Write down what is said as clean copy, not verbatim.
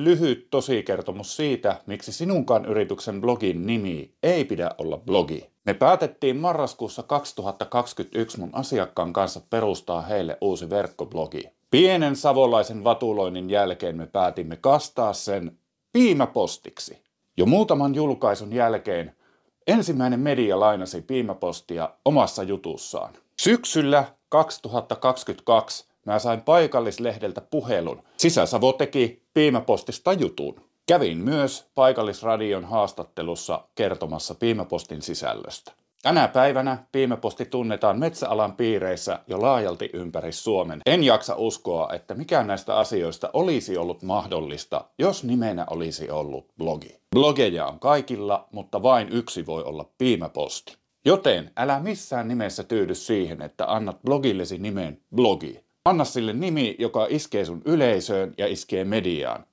Lyhyt tosikertomus siitä, miksi sinunkaan yrityksen blogin nimi ei pidä olla blogi. Me päätettiin marraskuussa 2021 mun asiakkaan kanssa perustaa heille uusi verkkoblogi. Pienen savolaisen vatuloinnin jälkeen me päätimme kastaa sen piimäpostiksi. Jo muutaman julkaisun jälkeen ensimmäinen media lainasi piimäpostia omassa jutussaan. Syksyllä 2022 mä sain paikallislehdeltä puhelun. Sisä-Savo teki piimäpostista jutun. Kävin myös paikallisradion haastattelussa kertomassa piimäpostin sisällöstä. Tänä päivänä piimäposti tunnetaan metsäalan piireissä jo laajalti ympäri Suomen. En jaksa uskoa, että mikään näistä asioista olisi ollut mahdollista, jos nimenä olisi ollut blogi. Blogeja on kaikilla, mutta vain yksi voi olla piimäposti. Joten älä missään nimessä tyydy siihen, että annat blogillesi nimen blogi. Anna sille nimi, joka iskee sun yleisöön ja iskee mediaan.